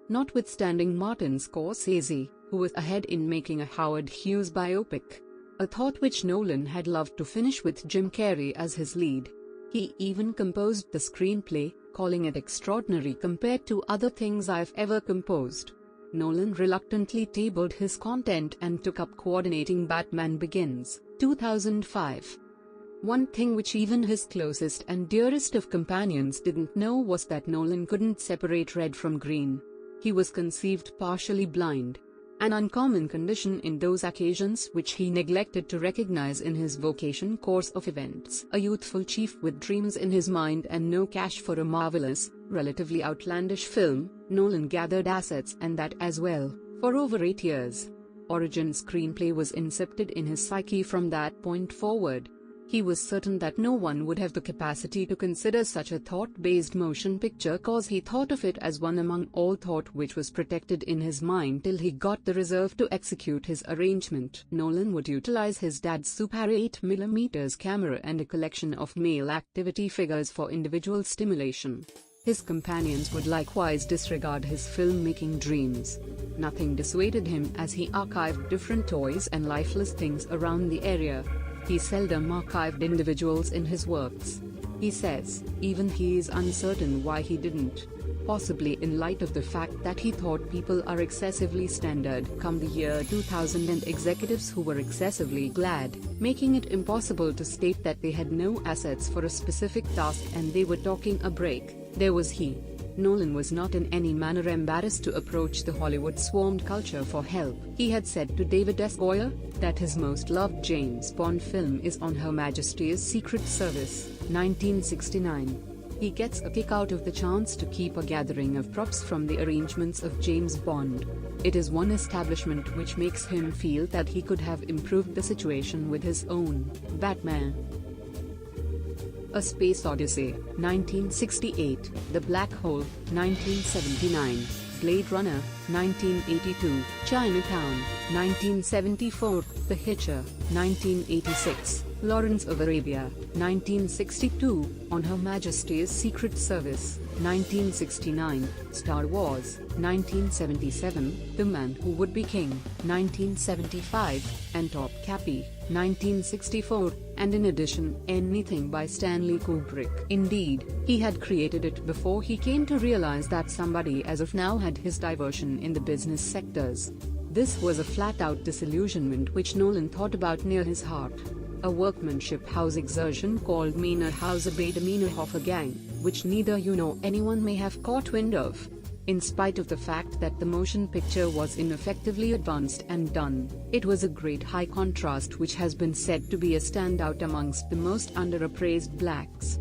notwithstanding Martin Scorsese, who was ahead in making a Howard Hughes biopic, a thought which Nolan had loved to finish with Jim Carrey as his lead. He even composed the screenplay, calling it extraordinary compared to other things I've ever composed. Nolan reluctantly tabled his content and took up coordinating Batman Begins, 2005. One thing which even his closest and dearest of companions didn't know was that Nolan couldn't separate red from green. He was conceived partially blind, an uncommon condition in those occasions which he neglected to recognize in his vocation course of events. A youthful chief with dreams in his mind and no cash for a marvelous, relatively outlandish film, Nolan gathered assets and that as well, for over 8 years. Origin screenplay was incepted in his psyche from that point forward. He was certain that no one would have the capacity to consider such a thought-based motion picture cause he thought of it as one among all thought which was protected in his mind till he got the reserve to execute his arrangement. Nolan would utilize his dad's Super 8mm camera and a collection of male activity figures for individual stimulation. His companions would likewise disregard his filmmaking dreams. Nothing dissuaded him as he archived different toys and lifeless things around the area. He seldom archived individuals in his works. He says, even he is uncertain why he didn't. Possibly in light of the fact that he thought people are excessively standard come the year 2000 and executives who were excessively glad, making it impossible to state that they had no assets for a specific task and they were talking a break. There was he. Nolan was not in any manner embarrassed to approach the Hollywood swarmed culture for help. He had said to David S. Goyer that his most loved James Bond film is On Her Majesty's Secret Service, 1969. He gets a kick out of the chance to keep a gathering of props from the arrangements of James Bond. It is one establishment which makes him feel that he could have improved the situation with his own Batman. A Space Odyssey, 1968, The Black Hole, 1979, Blade Runner, 1982, Chinatown, 1974, The Hitcher, 1986, Lawrence of Arabia, 1962, On Her Majesty's Secret Service, 1969, Star Wars, 1977, The Man Who Would Be King, 1975, and Top Cappy, 1964, and in addition, anything by Stanley Kubrick. Indeed, he had created it before he came to realize that somebody as of now had his diversion in the business sectors. This was a flat-out disillusionment which Nolan thought about near his heart. A workmanship house exertion called Meiner Hauser Bade Meiner Hofer Gang, which neither you nor anyone may have caught wind of. In spite of the fact that the motion picture was ineffectively advanced and done, it was a great high contrast which has been said to be a standout amongst the most underappraised blacks.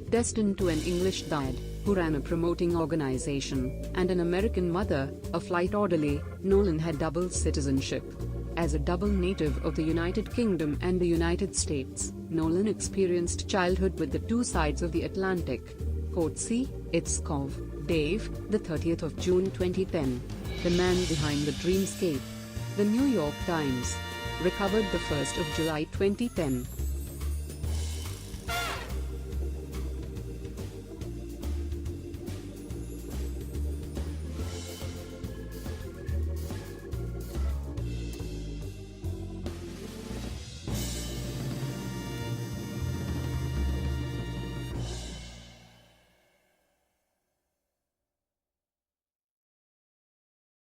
Destined to an English dad, who ran a promoting organization, and an American mother, a flight orderly, Nolan had double citizenship. As a double native of the United Kingdom and the United States, Nolan experienced childhood with the two sides of the Atlantic. Coetzee, Itzkov, Dave, the 30th of June 2010. The man behind the dreamscape. The New York Times. Recovered the 1st of July 2010.